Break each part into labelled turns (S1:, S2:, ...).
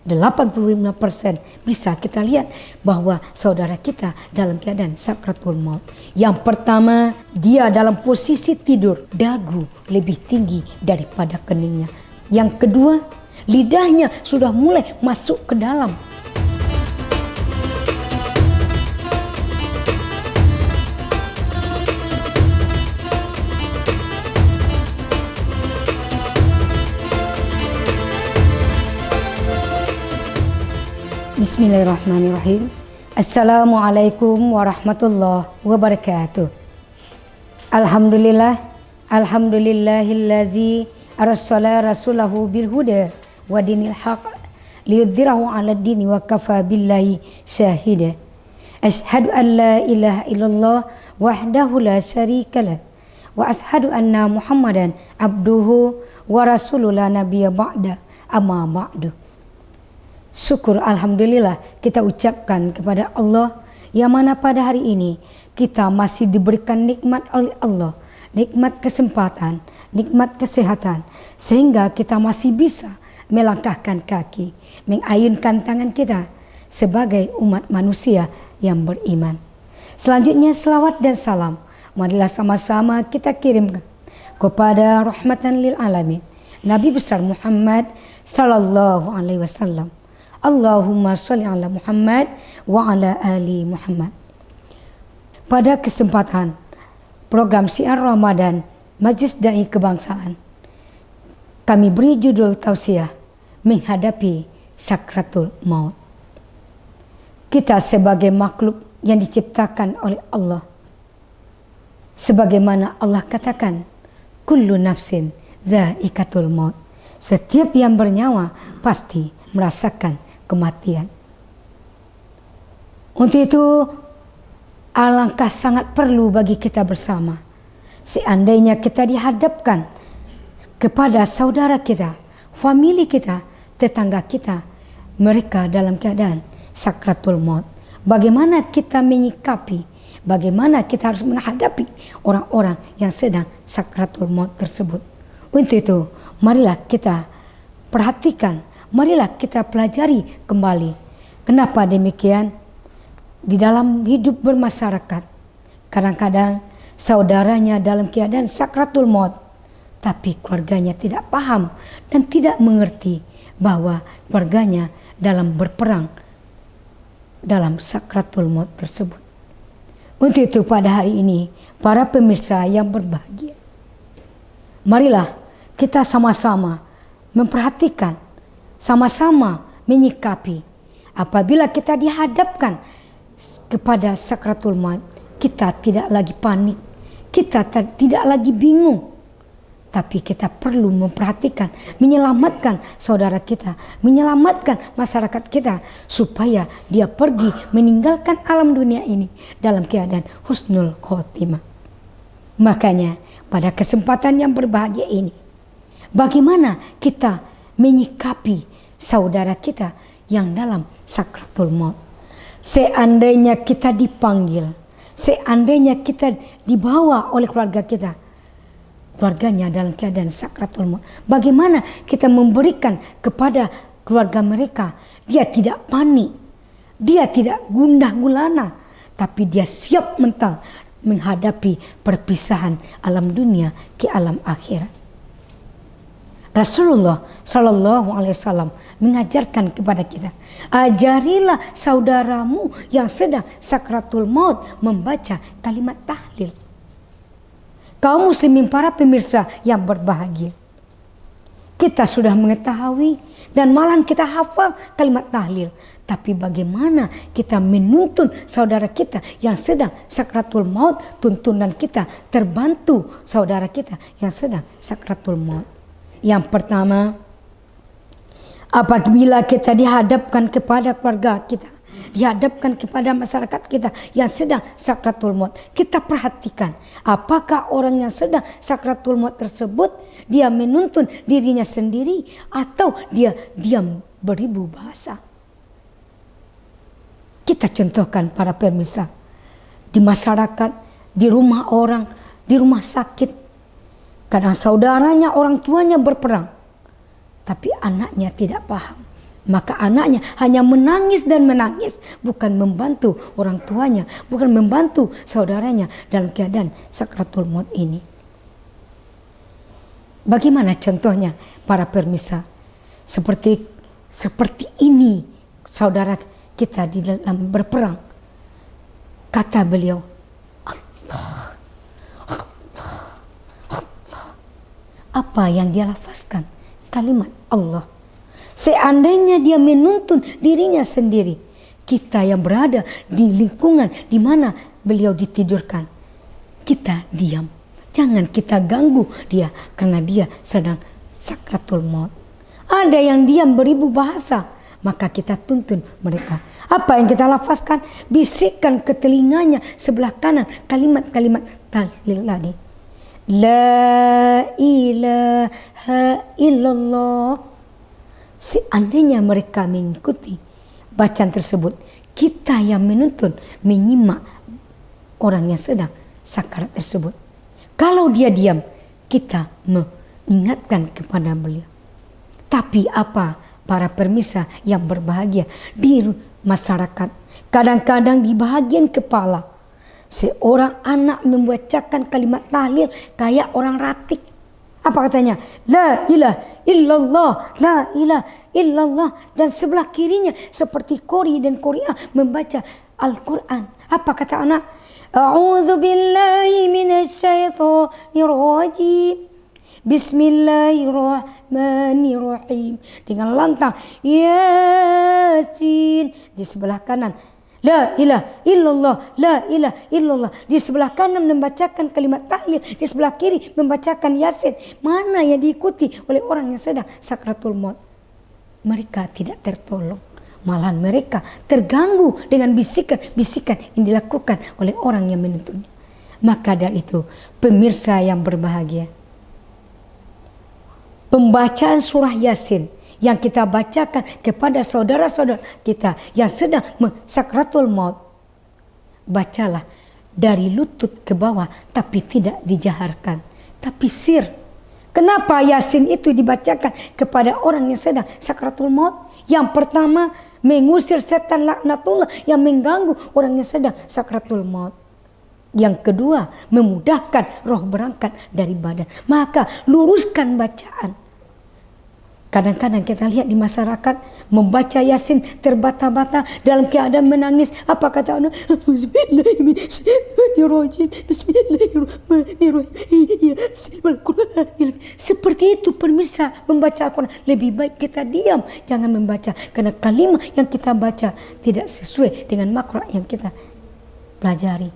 S1: 85% bisa kita lihat bahwa saudara kita dalam keadaan sakratul maut. Yang pertama, dia dalam posisi tidur, dagu lebih tinggi daripada keningnya. Yang kedua, lidahnya sudah mulai masuk ke dalam. Bismillahirrahmanirrahim. Assalamualaikum warahmatullahi wabarakatuh. Alhamdulillahillazi arsala rasulahu bil huda wa dinil haq liyudhhirahu 'ala ad-dini wa kafa billahi syahida. Asyhadu an la ilaha illallah wahdahu la syarikalah wa asyhadu anna Muhammadan abduhu wa rasuluhu la nabiyya ba'da amma ba'du. Syukur alhamdulillah kita ucapkan kepada Allah yang mana pada hari ini kita masih diberikan nikmat oleh Allah, nikmat kesempatan, nikmat kesehatan, sehingga kita masih bisa melangkahkan kaki, mengayunkan tangan kita sebagai umat manusia yang beriman. Selanjutnya selawat dan salam marilah sama-sama kita kirimkan kepada rahmatan lil alamin Nabi besar Muhammad sallallahu alaihi wasallam. Allahumma sholli ala Muhammad wa ala ali Muhammad. Pada kesempatan program Syiar Ramadan Majelis Dai Kebangsaan, kami beri judul tausiah menghadapi sakratul maut. Kita sebagai makhluk yang diciptakan oleh Allah, sebagaimana Allah katakan, kullu nafsin dha'iqatul maut. Setiap yang bernyawa pasti merasakan kematian. Untuk itu alangkah sangat perlu bagi kita bersama, seandainya kita dihadapkan kepada saudara kita, famili kita, tetangga kita, mereka dalam keadaan sakratul maut, bagaimana kita menyikapi, bagaimana kita harus menghadapi orang-orang yang sedang sakratul maut tersebut. Untuk itu marilah kita perhatikan, marilah kita pelajari kembali. Kenapa demikian? Di dalam hidup bermasyarakat, kadang-kadang saudaranya dalam keadaan sakratul maut, tapi keluarganya tidak paham dan tidak mengerti bahwa keluarganya dalam berperang dalam sakratul maut tersebut. Untuk itu pada hari ini, para pemirsa yang berbahagia, marilah kita sama-sama memperhatikan, sama-sama menyikapi. Apabila kita dihadapkan kepada sakratul maut, kita tidak lagi panik, kita tidak lagi bingung, tapi kita perlu memperhatikan, menyelamatkan saudara kita, menyelamatkan masyarakat kita, supaya dia pergi meninggalkan alam dunia ini dalam keadaan husnul khotimah. Makanya pada kesempatan yang berbahagia ini, bagaimana kita menyikapi saudara kita yang dalam sakratul maut. Seandainya kita dipanggil, seandainya kita dibawa oleh keluarga kita, keluarganya dalam keadaan sakratul maut, bagaimana kita memberikan kepada keluarga mereka? Dia tidak panik, dia tidak gundah gulana, tapi dia siap mental menghadapi perpisahan alam dunia ke alam akhirat. Rasulullah Shallallahu Alaihi Wasallam mengajarkan kepada kita, ajarilah saudaramu yang sedang sakratul maut membaca kalimat tahlil. Kaum muslimin para pemirsa yang berbahagia, kita sudah mengetahui dan malah kita hafal kalimat tahlil, tapi bagaimana kita menuntun saudara kita yang sedang sakratul maut, tuntunan kita terbantu saudara kita yang sedang sakratul maut. Yang pertama, apabila kita dihadapkan kepada keluarga kita, dihadapkan kepada masyarakat kita yang sedang sakratul maut, kita perhatikan apakah orang yang sedang sakratul maut tersebut dia menuntun dirinya sendiri atau dia diam beribu bahasa. Kita contohkan para pemirsa, di masyarakat, di rumah orang, di rumah sakit, kadang saudaranya, orang tuanya berperang, tapi anaknya tidak paham, Maka anaknya hanya menangis dan menangis, bukan membantu orang tuanya, bukan membantu saudaranya dalam keadaan sakratul maut ini. Bagaimana contohnya para pemirsa? Seperti ini saudara kita di dalam berperang. Kata beliau, Allah, Allah, Allah. Apa yang dia lafazkan? Kalimat Allah. Seandainya dia menuntun dirinya sendiri, kita yang berada di lingkungan di mana beliau ditidurkan, kita diam. Jangan kita ganggu dia karena dia sedang sakratul maut. Ada yang diam beribu bahasa, maka kita tuntun mereka. Apa yang kita lafazkan? Bisikkan ke telinganya sebelah kanan kalimat-kalimat tahlil tadi. La ilaha illallah. Seandainya mereka mengikuti bacaan tersebut, kita yang menuntun, menyimak orang yang sedang sakarat tersebut. Kalau dia diam, kita mengingatkan kepada beliau. Tapi apa para pemirsa yang berbahagia di masyarakat, kadang-kadang di bahagian kepala, seorang anak membacakan kalimat tahlil kayak orang ratik. Apa katanya? La ilaha illallah, la ilaha illallah. Dan sebelah kirinya seperti Qori dan Qoria membaca Al-Quran. Apa kata anak? A'udzu billahi minasyaitonir rajim. Bismillahirrahmanirrahim. Dengan lantang Yasin di sebelah kanan. La ilaha illallah, la ilaha illallah. Di sebelah kanan membacakan kalimat tahlil, di sebelah kiri membacakan Yasin. Mana yang diikuti oleh orang yang sedang sakratul maut? Mereka tidak tertolong. Malahan mereka terganggu dengan bisikan-bisikan yang dilakukan oleh orang yang menuntunnya. Maka dari itu, pemirsa yang berbahagia, pembacaan surah Yasin yang kita bacakan kepada saudara-saudara kita yang sedang sakratul maut, bacalah dari lutut ke bawah, tapi tidak dijaharkan, tapi sir. Kenapa Yasin itu dibacakan kepada orang yang sedang sakratul maut? Yang pertama, mengusir setan laknatullah yang mengganggu orang yang sedang sakratul maut. Yang kedua, memudahkan roh berangkat dari badan. Maka luruskan bacaan. Kadang-kadang kita lihat di masyarakat membaca Yasin terbata-bata dalam keadaan menangis. Apa kata anak? Bismillahirrahmanirrahim. Bismillahirrahmanirrahim. Seperti itu pemirsa membaca Al-Quran. Lebih baik kita diam, jangan membaca. Karena kalimat yang kita baca tidak sesuai dengan makro yang kita pelajari.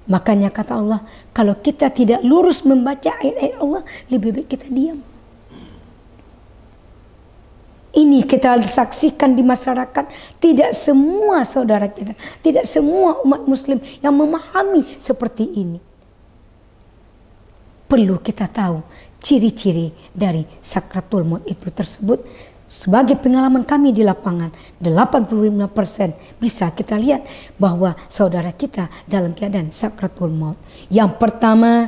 S1: Makanya kata Allah, kalau kita tidak lurus membaca ayat-ayat Allah, lebih baik kita diam. Ini kita saksikan di masyarakat, tidak semua saudara kita, tidak semua umat muslim yang memahami seperti ini. Perlu kita tahu ciri-ciri dari sakratul maut itu tersebut. Sebagai pengalaman kami di lapangan, 85% bisa kita lihat bahwa saudara kita dalam keadaan sakratul maut. Yang pertama,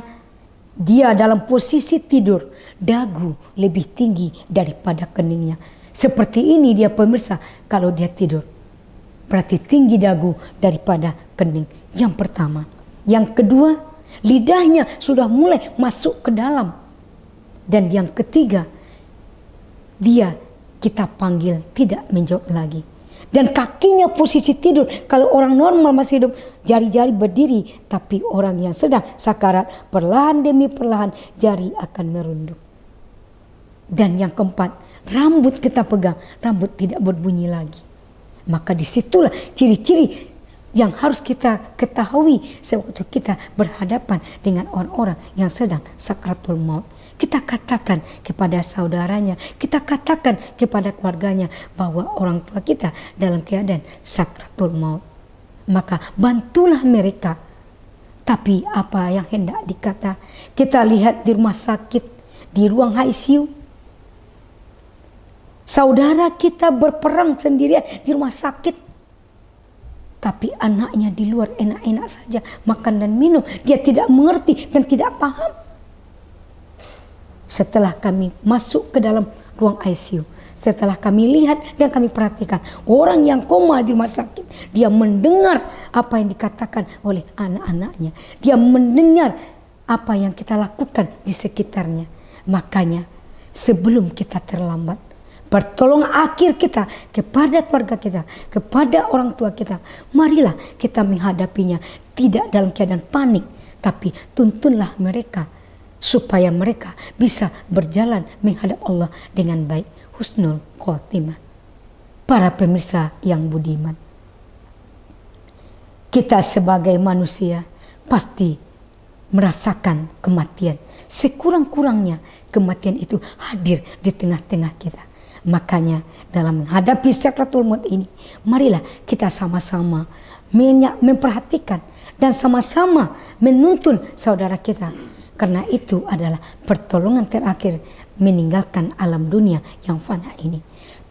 S1: dia dalam posisi tidur, dagu lebih tinggi daripada keningnya. Seperti ini dia pemirsa kalau dia tidur. Berarti tinggi dagu daripada kening. Yang pertama. Yang kedua, lidahnya sudah mulai masuk ke dalam. Dan yang ketiga, dia kita panggil tidak menjawab lagi. Dan kakinya posisi tidur. Kalau orang normal masih hidup, jari-jari berdiri. Tapi orang yang sedang sakarat, perlahan demi perlahan jari akan merunduk. Dan yang keempat, rambut kita pegang, rambut tidak berbunyi lagi. Maka disitulah ciri-ciri yang harus kita ketahui sewaktu kita berhadapan dengan orang-orang yang sedang sakratul maut. Kita katakan kepada saudaranya, kita katakan kepada keluarganya bahwa orang tua kita dalam keadaan sakratul maut. Maka bantulah mereka. Tapi apa yang hendak dikata? Kita lihat di rumah sakit, di ruang ICU, saudara kita berperang sendirian di rumah sakit. Tapi anaknya di luar enak-enak saja makan dan minum. Dia tidak mengerti dan tidak paham. Setelah kami masuk ke dalam ruang ICU, setelah kami lihat dan kami perhatikan orang yang koma di rumah sakit, dia mendengar apa yang dikatakan oleh anak-anaknya, dia mendengar apa yang kita lakukan di sekitarnya. Makanya sebelum kita terlambat, pertolongan akhir kita kepada keluarga kita, kepada orang tua kita, marilah kita menghadapinya tidak dalam keadaan panik, tapi tuntunlah mereka supaya mereka bisa berjalan menghadap Allah dengan baik. Husnul khotimah. Para pemirsa yang budiman, kita sebagai manusia pasti merasakan kematian. Sekurang-kurangnya kematian itu hadir di tengah-tengah kita. Makanya dalam menghadapi sakratul maut ini, marilah kita sama-sama memperhatikan dan sama-sama menuntun saudara kita. Karena itu adalah pertolongan terakhir meninggalkan alam dunia yang fana ini.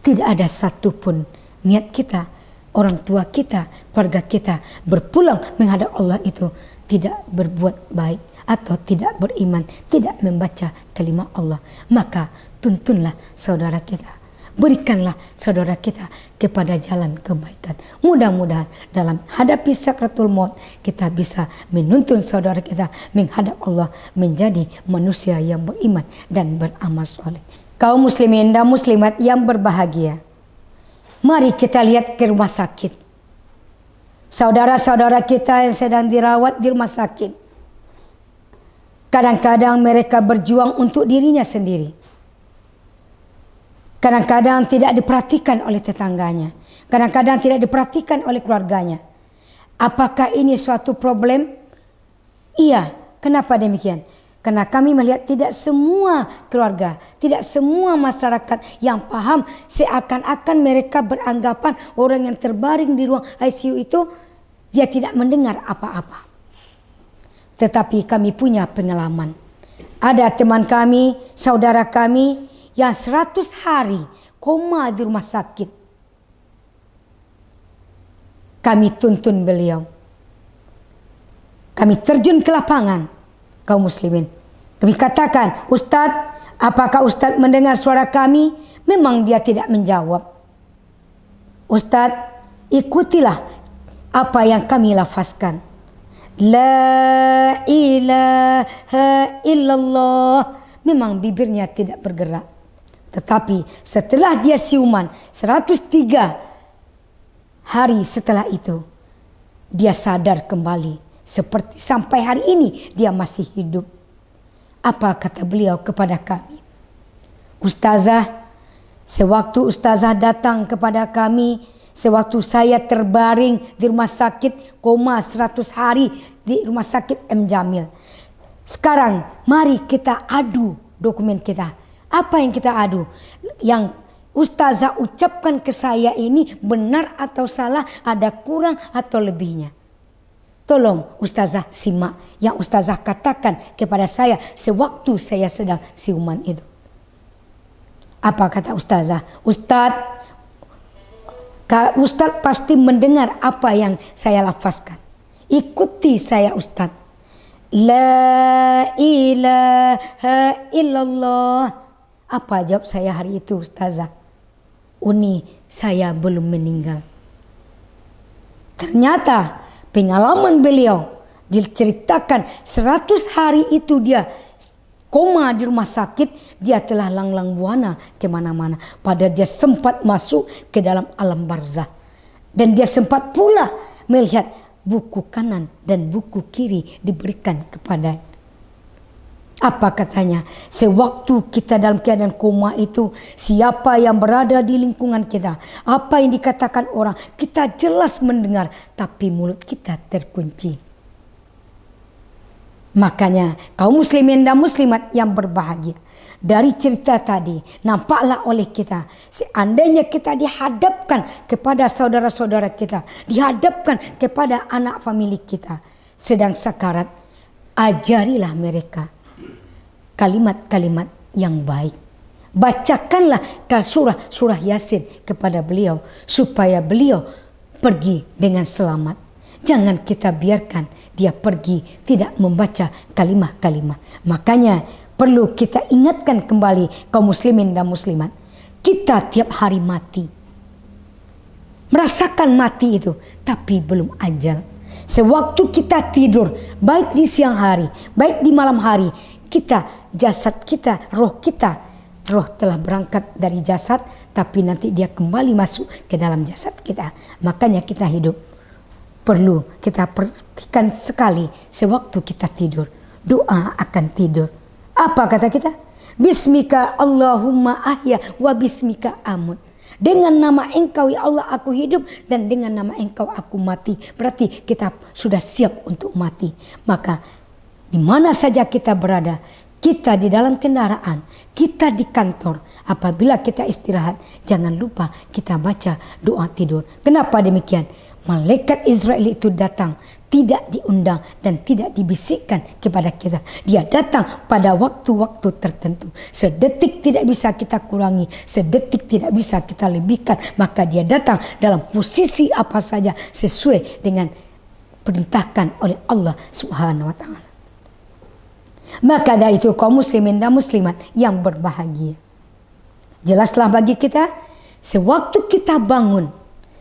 S1: Tidak ada satupun niat kita, orang tua kita, keluarga kita berpulang menghadap Allah itu tidak berbuat baik atau tidak beriman, tidak membaca kalimat Allah. Maka tuntunlah saudara kita. Berikanlah saudara kita kepada jalan kebaikan. Mudah-mudahan dalam hadapi sakratul maut kita bisa menuntun saudara kita menghadap Allah menjadi manusia yang beriman dan beramal soleh. Kaum muslimin dan muslimat yang berbahagia, mari kita lihat ke rumah sakit. Saudara-saudara kita yang sedang dirawat di rumah sakit, kadang-kadang mereka berjuang untuk dirinya sendiri. Kadang-kadang tidak diperhatikan oleh tetangganya. Kadang-kadang tidak diperhatikan oleh keluarganya. Apakah ini suatu problem? Iya. Kenapa demikian? Karena kami melihat tidak semua keluarga, tidak semua masyarakat yang paham, seakan-akan mereka beranggapan orang yang terbaring di ruang ICU itu dia tidak mendengar apa-apa. Tetapi kami punya pengalaman. Ada teman kami, saudara kami yang 100 hari koma di rumah sakit. Kami tuntun beliau. Kami terjun ke lapangan, kaum muslimin. Kami katakan, Ustadz, apakah Ustadz mendengar suara kami? Memang dia tidak menjawab. Ustadz, ikutilah apa yang kami lafazkan. La ilaha illallah. Memang bibirnya tidak bergerak. Tetapi setelah dia siuman 103 hari setelah itu, dia sadar kembali. Seperti sampai hari ini dia masih hidup. Apa kata beliau kepada kami? Ustazah, sewaktu ustazah datang kepada kami, sewaktu saya terbaring di rumah sakit koma 100 hari di rumah sakit M. Jamil. Sekarang mari kita adu dokumen kita. Apa yang kita adu? Yang ustazah ucapkan ke saya ini benar atau salah, ada kurang atau lebihnya. Tolong ustazah simak yang ustazah katakan kepada saya sewaktu saya sedang siuman itu. Apa kata ustazah? Ustadz pasti mendengar apa yang saya lafazkan. Ikuti saya Ustadz. La ilaha illallah. Apa jawab saya hari itu ustazah? Uni, saya belum meninggal. Ternyata pengalaman beliau diceritakan 100 hari itu dia koma di rumah sakit, dia telah langlang buana kemana-mana. Padahal dia sempat masuk ke dalam alam barzah. Dan dia sempat pula melihat buku kanan dan buku kiri diberikan kepadanya. Apa katanya? Sewaktu kita dalam keadaan koma itu, siapa yang berada di lingkungan kita, apa yang dikatakan orang, kita jelas mendengar, tapi mulut kita terkunci. Makanya kaum muslimin dan muslimat yang berbahagia, dari cerita tadi nampaklah oleh kita, seandainya kita dihadapkan kepada saudara-saudara kita, dihadapkan kepada anak famili kita sedang sakarat, ajarilah mereka kalimat-kalimat yang baik. Bacakanlah surah Yasin kepada beliau supaya beliau pergi dengan selamat. Jangan kita biarkan dia pergi tidak membaca kalimah-kalimah. Makanya perlu kita ingatkan kembali kaum muslimin dan muslimat. kita tiap hari mati. Merasakan mati itu, tapi belum ajal. Sewaktu kita tidur, baik di siang hari, baik di malam hari, kita, jasad kita, roh telah berangkat dari jasad, tapi nanti dia kembali masuk ke dalam jasad kita. Makanya kita hidup, perlu kita perhatikan sekali sewaktu kita tidur. Doa akan tidur. Apa kata kita? Bismika Allahumma ahya wa bismika amut. Dengan nama Engkau ya Allah aku hidup, dan dengan nama Engkau aku mati. Berarti kita sudah siap untuk mati. Maka di mana saja kita berada, kita di dalam kendaraan, kita di kantor, apabila kita istirahat, jangan lupa kita baca doa tidur. Kenapa demikian? Malaikat Israel itu datang, tidak diundang dan tidak dibisikkan kepada kita. Dia datang pada waktu-waktu tertentu. Sedetik tidak bisa kita kurangi, sedetik tidak bisa kita lebihkan. Maka dia datang dalam posisi apa saja sesuai dengan perintahkan oleh Allah Subhanahu wa ta'ala. Maka dari itu kaum muslimin dan muslimat yang berbahagia, jelaslah bagi kita sewaktu kita bangun,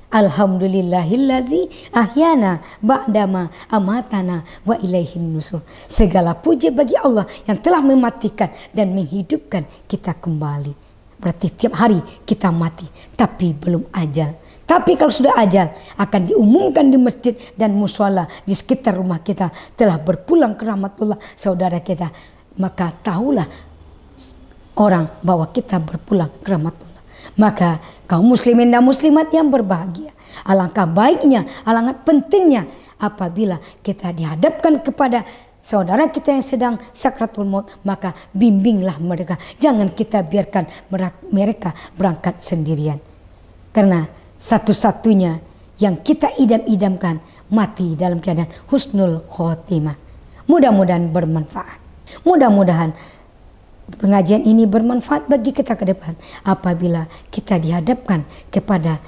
S1: alhamdulillahillazi ahyana ba'dama amatana wa ilaihin nusur. Segala puji bagi Allah yang telah mematikan dan menghidupkan kita kembali. Berarti tiap hari kita mati, tapi belum ajal. Tapi kalau sudah ajal, akan diumumkan di masjid dan mushola di sekitar rumah kita telah berpulang ke rahmatullah saudara kita. Maka tahulah orang bahwa kita berpulang ke rahmatullah. Maka kaum muslimin dan muslimat yang berbahagia, alangkah baiknya, alangkah pentingnya apabila kita dihadapkan kepada saudara kita yang sedang sakratul maut, maka bimbinglah mereka. Jangan kita biarkan mereka berangkat sendirian. Karena satu-satunya yang kita idam-idamkan mati dalam keadaan husnul khotimah. Mudah-mudahan bermanfaat. Mudah-mudahan pengajian ini bermanfaat bagi kita ke depan apabila kita dihadapkan kepada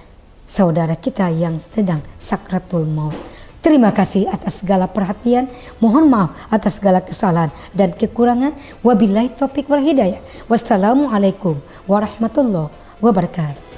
S1: saudara kita yang sedang sakratul maut. Terima kasih atas segala perhatian. Mohon maaf atas segala kesalahan dan kekurangan. Wabillahi taufiq wal hidayah. Wassalamualaikum warahmatullahi wabarakatuh.